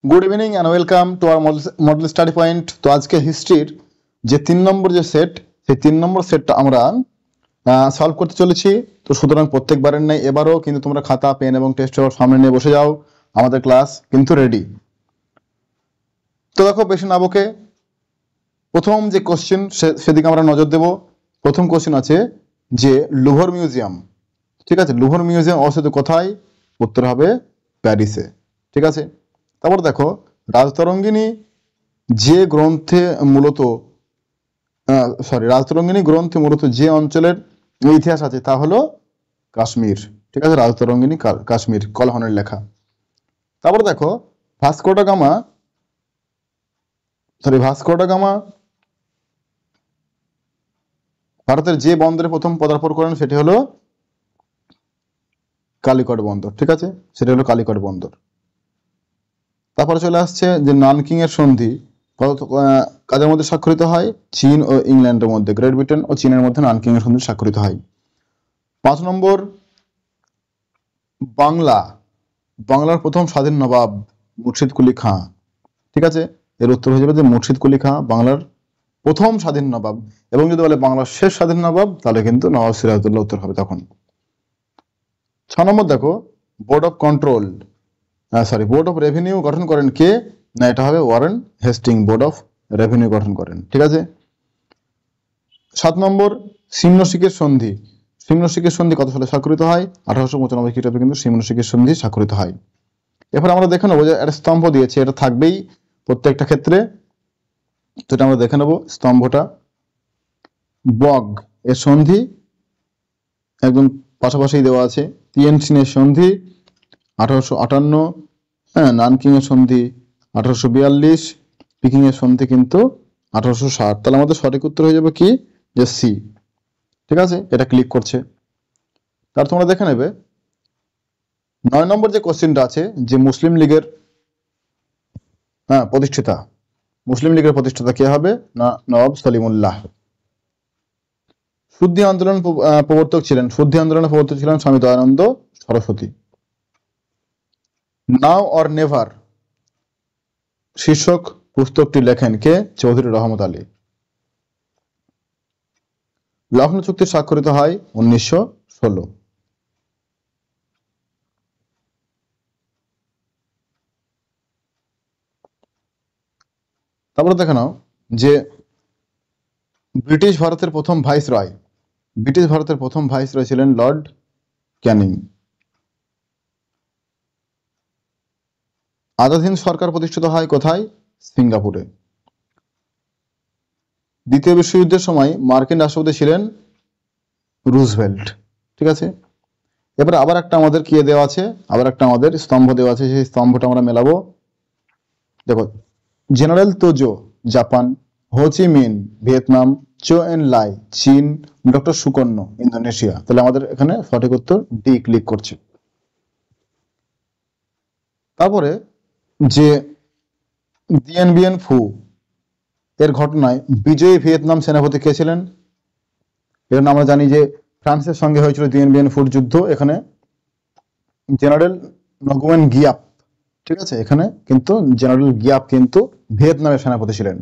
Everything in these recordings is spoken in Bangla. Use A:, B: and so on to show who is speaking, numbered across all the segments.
A: Good evening and welcome to our model study point. তো আজকে হিস্ট্রির যে 3 নম্বর যে সেট, সেই 3 নম্বর সেটটা আমরা সলভ করতে চলেছি। তো সুতরাং প্রত্যেকবারের নেই এবারও কিন্তু তোমরা খাতা পেন এবং টেস্ট পেপার সামনে নিয়ে বসে যাও, আমাদের ক্লাস কিন্তু রেডি। তো দেখো বেশি না বকে প্রথম যে কোশ্চেন সেদিকে আমরা নজর দেব। প্রথম কোশ্চেন আছে যে লুভর মিউজিয়াম, ঠিক আছে, লুভর মিউজিয়াম অবস্থিত কোথায়? উত্তর হবে প্যারিসে, ঠিক আছে। তারপর দেখো রাজতরঙ্গিনী যে গ্রন্থে মূলত রাজতরঙ্গিনী গ্রন্থে মূলত যে অঞ্চলের ইতিহাস আছে তা হলো কাশ্মীর, ঠিক আছে। রাজতরঙ্গিনী কাশ্মীর, কলহনের লেখা। তারপর দেখো ভাস্কো ডা গামা ভারতের যে বন্দরে প্রথম পদার্পণ করেন সেটি হলো কালিকট বন্দর, ঠিক আছে, সেটা হলো কালিকট বন্দর। তারপরে চলে আসছে যে নানকিং এর সন্ধি কাদের মধ্যে স্বাক্ষরিত হয়? চীন ও ইংল্যান্ডের মধ্যে, গ্রেট ব্রিটেন ও চীনের মধ্যে নানকিং এর সন্ধি স্বাক্ষরিত হয়। 5 নম্বর বাংলার প্রথম স্বাধীন নবাব মুর্শিদ কুলি খাঁ, ঠিক আছে। এর উত্তর হয়ে যাবে যে মুর্শিদ কুলি খাঁ বাংলার প্রথম স্বাধীন নবাব, এবং যদি বলে বাংলার শেষ স্বাধীন নবাব তাহলে কিন্তু নবাব সিরাজউদ্দৌলা উত্তর হবে তখন। 6 নম্বর দেখো বোর্ড অফ রেভিনিউ গঠন করেন কে? না, এটা হবে Warren Hastings board of revenue গঠন করেন, ঠিক আছে। 7 নম্বর সিমনশিকের সন্ধি কত সালে স্বাক্ষরিত হয়? 1895 খ্রিস্টাব্দে কিন্তু সিমনশিকের সন্ধি স্বাক্ষরিত হয়। এরপর আমরা দেখে নেবো যে একটা স্তম্ভ দিয়েছে, এটা থাকবেই প্রত্যেকটা ক্ষেত্রে, তো এটা আমরা দেখে নেবো স্তম্ভটা। বগ এর সন্ধি একদম পাশাপাশি দেওয়া আছে। তিয়েনজিনের সন্ধি 1858, নানকিং এর সন্ধি 1842, পিকিং এর সন্ধি কিন্তু 1860। তাহলে আমাদের সঠিক উত্তর হয়ে যাবে কি? যে সি, ঠিক আছে। এটা ক্লিক করছে, তার তোমরা দেখে নেবে। 9 নম্বর যে কোশ্চেনটা আছে যে মুসলিম লীগের প্রতিষ্ঠাতা কে হবে? না, নবাব সলিমুল্লাহ। শুদ্ধি আন্দোলনের প্রবর্তক ছিলেন Swami Dayananda Saraswati. Now or never শীর্ষক পুস্তকটি লেখেন কে? চৌধুরী রহমত আলী। লখনৌ চুক্তি স্বাক্ষরিত হয় 1916। তারপরে দেখে নাও যে ব্রিটিশ ভারতের প্রথম ভাইসরয় ছিলেন লর্ড ক্যানিং। আজাদ সরকার প্রতিষ্ঠিত হয় কোথায়? সিঙ্গাপুরে। দ্বিতীয় বিশ্বযুদ্ধের সময় মার্কিন রাষ্ট্রপতি ছিলেন রুজভেল্ট, ঠিক আছে। এবার আবার একটা আমাদের কি দেওয়া আছে, আমাদের স্তম্ভ দেওয়া আছে, সেই স্তম্ভটা আমরা মেলাবো। দেখো জেনারেল তোজো জাপান, হো চি মিন ভিয়েতনাম, চো এন লাই চীন, ডক্টর সুকর্ণ ইন্দোনেশিয়া। তাহলে আমাদের এখানে সঠিক উত্তর ডি ক্লিক করছে। তারপরে যে দিয়েন বিয়েন ফু এর ঘটনায় বিজয়ী ভিয়েতনাম সেনাপতি কে ছিলেন? এর আমরা জানি যে ফ্রান্সের সঙ্গে হয়েছিল দিয়েন বিয়েন ফুর যুদ্ধ, এখানে জেনারেল নগুয়েন গিয়াপ, ঠিক আছে। এখানে কিন্তু জেনারেল গিয়াপ কিন্তু ভিয়েতনামের সেনাপতি ছিলেন।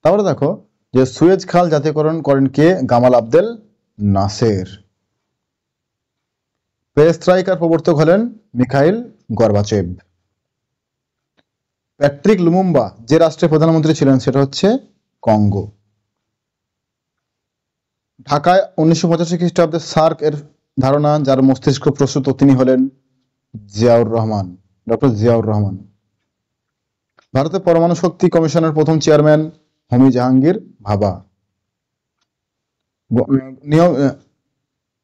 A: তারপরে দেখো যে সুয়েজ খাল জাতীয়করণ করেন কে? গামাল আবদেল নাসের। পেরেস্ট্রাইকার প্রবর্তক হলেন মিখাইল গর্বাচেভ। প্যাট্রিক লুমুম্বা যে রাষ্ট্রের প্রধানমন্ত্রী ছিলেন সেটা হচ্ছে কঙ্গো। ঢাকায় 1985 খ্রিস্টাব্দে সার্ক এর ধারণা যার মস্তিষ্ক প্রস্তুত তিনি হলেন ডক্টর জিয়াউর রহমান। ভারতের পরমাণু শক্তি কমিশনের প্রথম চেয়ারম্যান হোমি জাহাঙ্গীর ভাবা।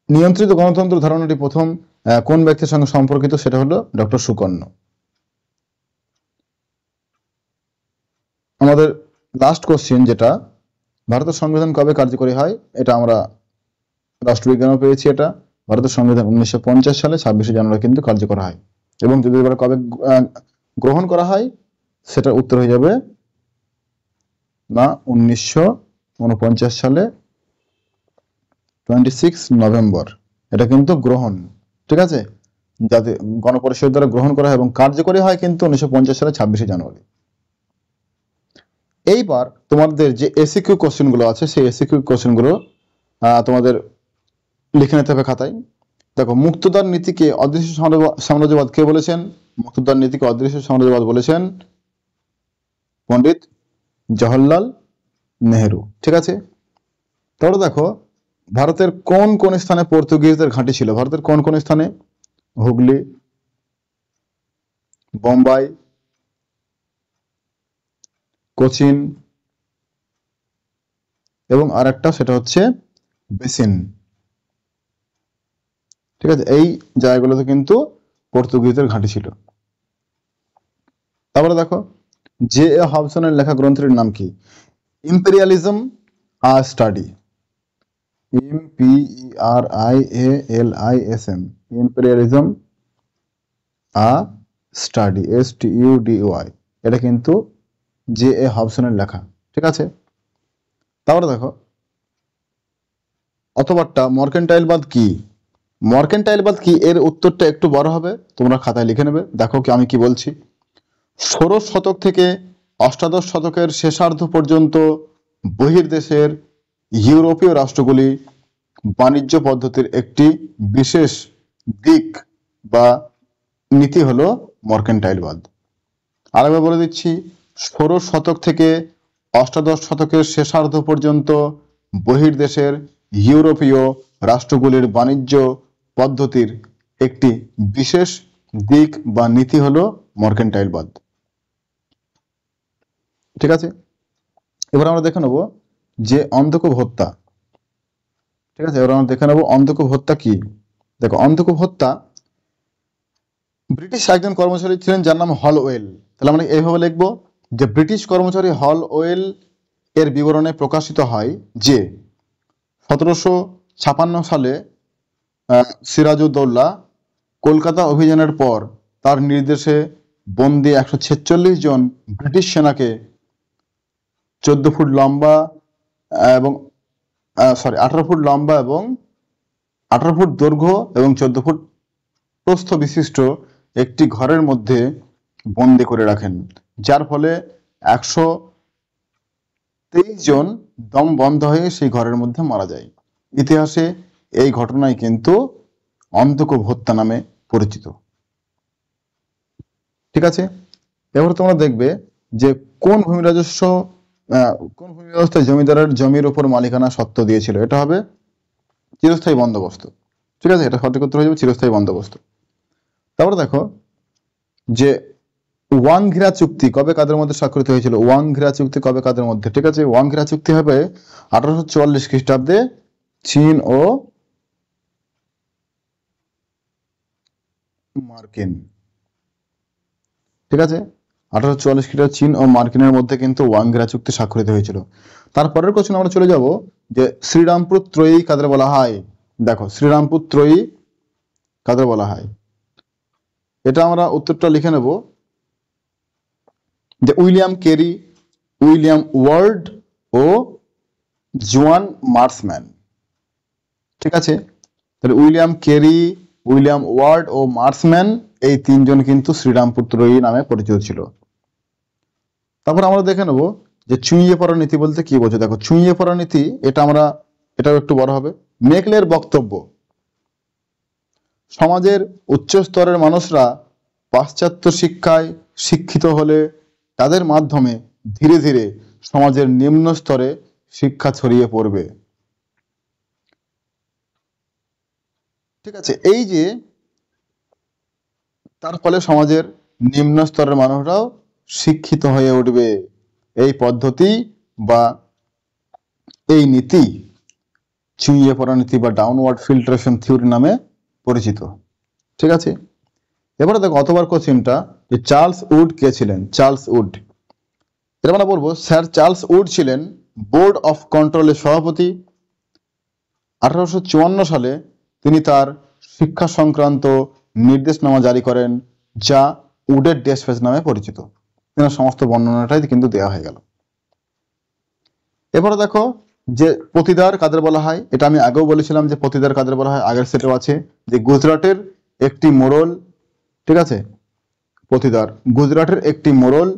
A: নিয়ন্ত্রিত গণতন্ত্র ধারণাটি প্রথম কোন ব্যক্তির সঙ্গে সম্পর্কিত? সেটা হলো ডক্টর সুকর্ণ। আমাদের লাস্ট কোশ্চেন যেটা, ভারতের সংবিধান কবে কার্যকরী হয়? এটা আমরা রাষ্ট্রবিজ্ঞানও পেয়েছি। এটা ভারতের সংবিধান 1950 সালে 26শে জানুয়ারি কিন্তু কার্যকর হয়, এবং যদি এবার কবে গ্রহণ করা হয় সেটা উত্তর হয়ে যাবে না 1949 সালে 26 নভেম্বর, এটা কিন্তু গ্রহণ, ঠিক আছে। যাতে গণপরিষদ দ্বারা গ্রহণ করা হয় এবং কার্যকরী হয় কিন্তু 1950 সালে 26শে জানুয়ারি। এইবার তোমাদের যে এসিকিউ কোশ্চেন গুলো আছে সেই এসিকিউ কোশ্চেন গুলো তোমাদের লিখে নিতে হবে খাতায়। দেখো, মুক্তদার নীতিকে অদৃশ্য সাম্রাজ্যবাদ কে বলেছেন? মুক্তদার নীতিকে অদৃশ্য সাম্রাজ্যবাদ বলেছেন পণ্ডিত জওহরলাল নেহেরু। ঠিক আছে, তাহলে দেখো ভারতের কোন কোন স্থানে পর্তুগিজদের ঘাঁটি ছিল? ভারতের কোন কোন স্থানে? হুগলি, বোম্বাই, কোচিন এবং আরেকটা সেটা হচ্ছে বেসিন। ঠিক আছে, এই জায়গাগুলোতে কিন্তু পর্তুগিজদের ঘাঁটি ছিল। তারপরে দেখো, জে এ হবসনের লেখা গ্রন্থের নাম কি? ইম্পেরিয়ালিজম আ স্টাডি। IMPERIALISM, ইম্পেরিয়ালিজম আ স্টাডি, STUDY। এটা কিন্তু জে এ হবসনের লেখা। ঠিক আছে, তারপরে দেখো অথবাটা মার্কেন্টাইলবাদ কি? মার্কেন্টাইলবাদ কি এর উত্তরটা একটু বড় হবে, তোমরা খাতায় লিখে নেবে। দেখো কি আমি কি বলছি। 16 শতক থেকে অষ্টাদশ শতকের শেষার্ধ পর্যন্ত বহির্দেশের ইউরোপীয় রাষ্ট্রগুলি বাণিজ্য পদ্ধতির একটি বিশেষ দিক বা নীতি হলো মার্কেন্টাইলবাদ। আরেকবার বলে দিচ্ছি, 16 শতক থেকে অষ্টাদশ শতকের শেষার্ধ পর্যন্ত বহির্দেশের ইউরোপীয় রাষ্ট্রগুলির বাণিজ্য পদ্ধতির একটি বিশেষ দিক বা নীতি হলো মার্কেন্টাইলবাদ। ঠিক আছে, এবার আমরা দেখে নেব যে অন্ধকূপ হত্যা। ঠিক আছে, এবার আমরা দেখে নেব অন্ধকূপ হত্যা কি। দেখো, অন্ধকূপ হত্যা ব্রিটিশ একজন কর্মচারী ছিলেন যার নাম হলওয়েল। তাহলে আমরা এইভাবে লিখবো যে ব্রিটিশ কর্মচারী হলওয়েল এর বিবরণে প্রকাশিত হয় যে 1756 সালে সিরাজউদ্দৌলা কলকাতা অভিযানের পর তার নির্দেশে বন্দী 146 জন ব্রিটিশ সেনাকে 14 ফুট লম্বা এবং 18 ফুট লম্বা এবং 18 ফুট দৈর্ঘ্য এবং 14 ফুট প্রস্থ বিশিষ্ট একটি ঘরের মধ্যে বন্দী করে রাখেন, যার ফলে 123 জন দম বন্ধ হয়ে সেই ঘরের মধ্যে মারা যায়। ইতিহাসে এই ঘটনাই কিন্তু অন্ধকূপ হত্যা নামে পরিচিত। ঠিক আছে, এবার তোমরা দেখবে যে কোন ভূমি ব্যবস্থায় জমিদারের জমির উপর মালিকানা সত্ত্ব দিয়েছিল। এটা হবে চিরস্থায়ী বন্দোবস্ত। ঠিক আছে, এটা সঠিক উত্তর হয়ে যাবে চিরস্থায়ী বন্দোবস্ত। তারপরে দেখো যে ওয়াংঘিরা চুক্তি কবে কাদের মধ্যে স্বাক্ষরিত হয়েছিল? ওয়াংঘিরা চুক্তি কবে কাদের মধ্যে? ঠিক আছে, ওয়াংঘিরা চুক্তি হবে 1844 খ্রিস্টাব্দে চীন ও মার্কিন। ঠিক আছে, 1844 খ্রিস্টাব্দে চীন ও মার্কিনের মধ্যে কিন্তু ওয়াংঘিরা চুক্তি স্বাক্ষরিত হয়েছিল। তারপরের কোশ্চেন আমরা চলে যাব যে শ্রীরামপুর ত্রয়ী কাদের বলা হয়। দেখো, শ্রীরামপুর ত্রয়ী কাদের বলা হয়, এটা আমরা উত্তরটা লিখে নেব যে উইলিয়াম কেরি, উইলিয়াম ওয়ার্ড ও জোয়ান মার্সম্যান। ঠিক আছে, তাহলে উইলিয়াম কেরি, উইলিয়াম ওয়ার্ড ও মার্সম্যান এই তিনজন কিন্তু শ্রীরামপুর ত্রয়ী নামে পরিচিত ছিল। তারপর আমরা দেখে নেব যে চুইয়ে পড়া নীতি বলতে কি বোঝে। দেখো, চুইয়ে পড়া নীতি এটাও একটু বড় হবে। মেকলের বক্তব্য, সমাজের উচ্চ স্তরের মানুষরা পাশ্চাত্য শিক্ষায় শিক্ষিত হলে তাদের মাধ্যমে ধীরে ধীরে সমাজের নিম্ন স্তরে শিক্ষা ছড়িয়ে পড়বে। ঠিক আছে, এই যে তার ফলে সমাজের নিম্ন স্তরের মানুষরাও শিক্ষিত হয়ে উঠবে, এই পদ্ধতি বা এই নীতি চুইয়ে পড়া নীতি বা ডাউনওয়ার্ড ফিল্ট্রেশন থিওরি নামে পরিচিত। ঠিক আছে, এবারে দেখো অতবার কোশ্চেনটা যে চার্লস উড কে ছিলেন? চার্লস উড, এটা আমরা বলবো স্যার চার্লস উড ছিলেন বোর্ড অফ কন্ট্রোলের সভাপতি। 1854 সালে তিনি তার শিক্ষা সংক্রান্ত নির্দেশনামা জারি করেন, যা উডের ডেসপেজ নামে পরিচিত। এখানে সমস্ত বর্ণনাটাই কিন্তু দেওয়া হয়ে গেল। এবারে দেখো যে পতিদার কাদের বলা হয়, এটা আমি আগেও বলেছিলাম যে পতিদার কাদের বলা হয়, আগের সেটেও আছে যে গুজরাটের একটি মোড়ল, ঠিক আছে, পতিদার। গুজরাটের একটি মোড়ল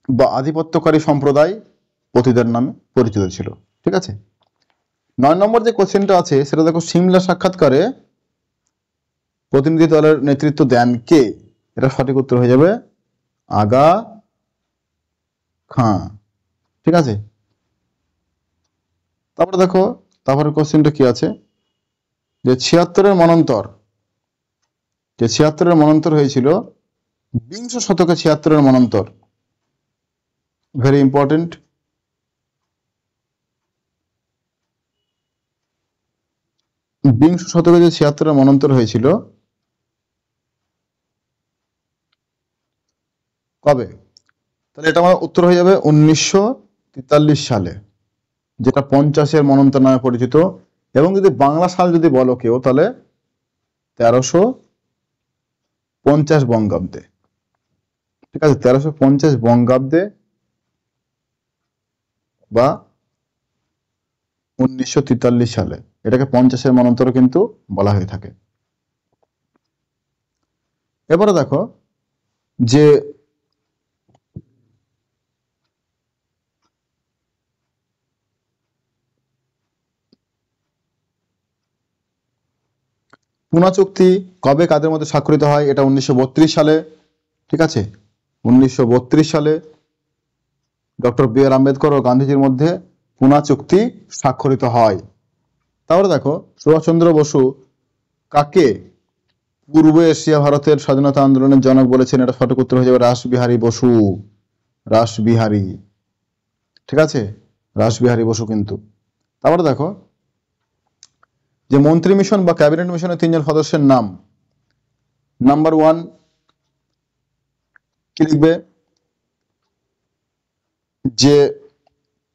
A: বা আধিপত্যকারী সম্প্রদায় পতিদার নামে পরিচিত ছিল। ঠিক আছে, 9 নম্বর যে কোশ্চেনটা আছে সেটা দেখো, সিমলা সাক্ষাৎকারে প্রতিনিধি দলের নেতৃত্ব দেন কে? এটা সঠিক উত্তর হয়ে যাবে আগা খাঁ। ঠিক আছে, তারপরে দেখো, তারপরে কোশ্চেনটা কি আছে, যে 76-এর মন্বন্তর, যে 76-এর মন্বন্তর হয়েছিল, বিংশ শতকে 76-এর মন্বন্তর, ভেরি ইম্পর্টেন্ট। বিংশ শতকে যে 76-এর মন্বন্তর হয়েছিল কবে? তাহলে এটা আমার উত্তর হয়ে যাবে 1943 সালে, যেটা 50-এর মন্বন্তর নামে পরিচিত। এবং যদি বাংলা সাল যদি বলো কেউ, তাহলে 1350 বঙ্গাব্দে। ঠিক আছে, 1350 বঙ্গাব্দে বা 1943 সালে, এটাকে 50-এর মন্বন্তর কিন্তু বলা হয়ে থাকে। এবারে দেখো যে পুনা চুক্তি কবে কাদের মধ্যে স্বাক্ষরিত হয়? এটা 1932 সালে। ঠিক আছে, 1932 সালে ডক্টর বি আর আম্বেদকর ও গান্ধীজির মধ্যে পুনা চুক্তি স্বাক্ষরিত হয়। তাহলে দেখো, সুভাষচন্দ্র বসু কাকে পূর্ব এশিয়া ভারতের স্বাধীনতা আন্দোলনের জনক বলেছেন? এটা সঠিক উত্তর হয়ে যাবে রাসবিহারী বসু। রাসবিহারী, ঠিক আছে, রাসবিহারী বসু কিন্তু। তারপরে দেখো যে মন্ত্রী মিশন বা ক্যাবিনেট মিশনের 3 জন সদস্যের নাম। নাম্বার 1 কি লিখবে? যে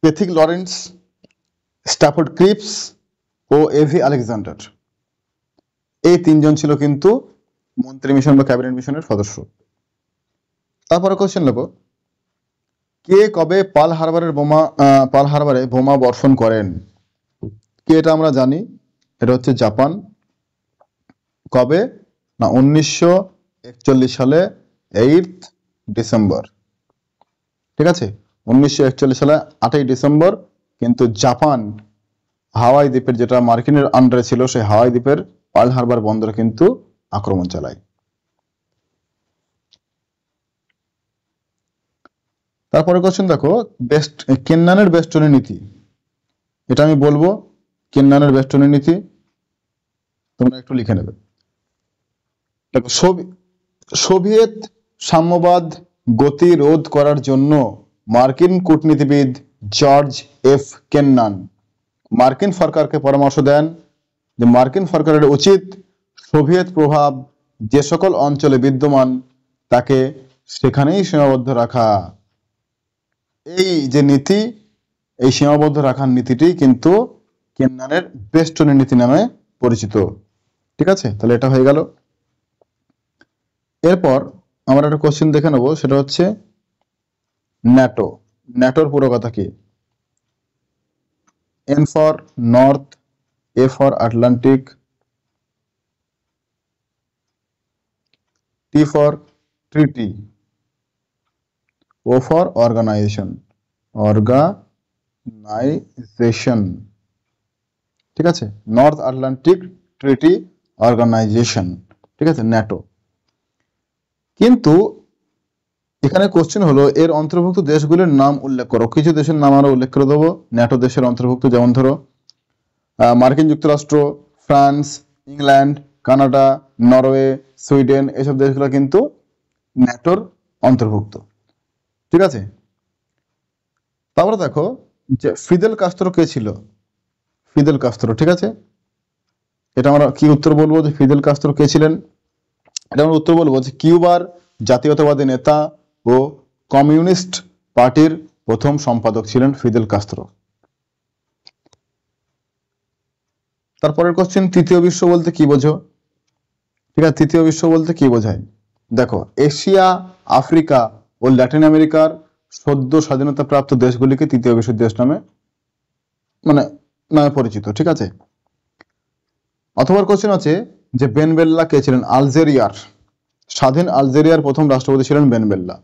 A: পেথিক লরেন্স, স্ট্যাফোর্ড ক্রিপস ও এভি আলেকজান্ডার, এই 3 জন ছিল কিন্তু মন্ত্রী মিশন বা ক্যাবিনেট মিশনের সদস্য। তারপরে কোশ্চেন নেব, কে কবে পার্ল হারবারে বোমা বর্ষণ করেন? কে? এটা আমরা জানি, এটা হচ্ছে জাপান। কবে না? 1941 সালে 8 ডিসেম্বর। ঠিক আছে, 1941 সালে 8ই ডিসেম্বর কিন্তু জাপান হাওয়াই দ্বীপের, যেটা মার্কিনের আন্ডারে ছিল, সেই হাওয়াই দ্বীপের পার্ল হারবার বন্দরে কিন্তু আক্রমণ চালায়। তারপরে কোশ্চেন দেখো, কেন্নানের বেষ্টনী নীতি। এটা আমি বলবো, কেন্নানের বেষ্টনী নীতি তোমরা একটু লিখে নেবে। দেখো, সোভিয়েত সাম্যবাদ গতিরোধ করার জন্য মার্কিন কূটনীতিবিদ জর্জ এফ কেন্নান মার্কিন সরকারকে পরামর্শ দেন যে মার্কিন সরকারের উচিত সোভিয়েত প্রভাব যে সকল অঞ্চলে বিদ্যমান তাকে সেখানেই সীমাবদ্ধ রাখা। এই যে নীতি, এই সীমাবদ্ধ রাখার নীতিটি কিন্তু কেন্নানের বেষ্টনী নীতি নামে পরিচিত। ঠিক আছে, তাহলে এটা হয়ে গেল। এরপর আমরা একটা কোশ্চেন দেখে নেব, সেটা হচ্ছে ন্যাটো। ন্যাটোর পুরো কথা কি? N for north, A for Atlantic, T for treaty, O for organisation. Organisation, ঠিক আছে, নর্থ আটলান্টিক ট্রিটি অর্গানাইজেশন। ঠিক আছে, ন্যাটো। কিন্তু এখানে কোশ্চেন হলো এর অন্তর্ভুক্ত দেশগুলির নাম উল্লেখ করো। কিছু দেশের নাম আমরা উল্লেখ করে দেবো ন্যাটো দেশের অন্তর্ভুক্ত, যেমন ধরো মার্কিন যুক্তরাষ্ট্র, France, England, Canada, Norway, Sweden, এসব দেশগুলো কিন্তু ন্যাটোর অন্তর্ভুক্ত। ঠিক আছে, তারপরে দেখো যে ফিদেল কাস্ত্রো কে ছিল? ফিদেল কাস্ত্রো, ঠিক আছে, এটা আমরা কি উত্তর বলবো যে ফিদেল কাস্ত্রো কে ছিলেন? এটা আমরা উত্তর বলবো যে কিউবার জাতীয়তাবাদী নেতা ও কমিউনিস্ট পার্টির প্রথম সম্পাদক ছিলেন ফিদেল কাস্ত্রো। তারপরের কোশ্চেন, তৃতীয় বিশ্ব বলতে কি বোঝো? ঠিক আছে, তৃতীয় বিশ্ব বলতে কি বোঝায়? দেখো, এশিয়া, আফ্রিকা ও ল্যাটিন আমেরিকার সদ্য স্বাধীনতা প্রাপ্ত দেশগুলিকে তৃতীয় বিশ্বের দেশ নামে নামে পরিচিত। ঠিক আছে, অথবা কোশ্চেন আছে যে বেন বেল্লা কে ছিলেন? আলজেরিয়ার স্বাধীন আলজেরিয়ার প্রথম রাষ্ট্রপতি ছিলেন Ben Bella.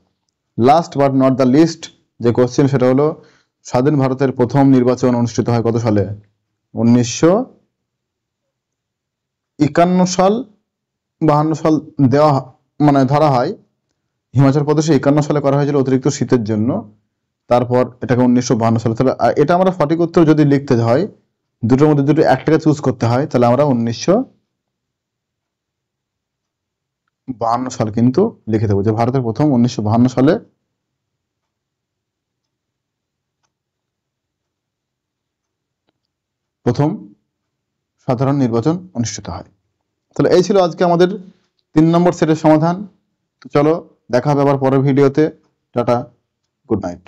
A: Last but not the least যে কোশ্চেন সেটা হলো স্বাধীন ভারতের প্রথম নির্বাচন অনুষ্ঠিত হয় কত সালে? 1951 সাল, 52 সাল দেওয়া মানে ধরা হয়। হিমাচল প্রদেশে 51 সালে করা হয়েছিল অতিরিক্ত শীতের জন্য, তারপর এটাকে 1952 সালে। তাহলে এটা আমরা সঠিক উত্তর যদি লিখতে হয়, দুটোর মধ্যে দুটো একটাকে চুজ করতে হয়, তাহলে আমরা 1952 সাল কিন্তু লিখে দেবো, যে ভারতের প্রথম 1952 সালে প্রথম সাধারণ নির্বাচন অনুষ্ঠিত হয়। তাহলে এই ছিল আজকে আমাদের 3 নম্বর সেটের সমাধান। তো চলো দেখা হবে আবার পরের ভিডিওতে। Tata, good night.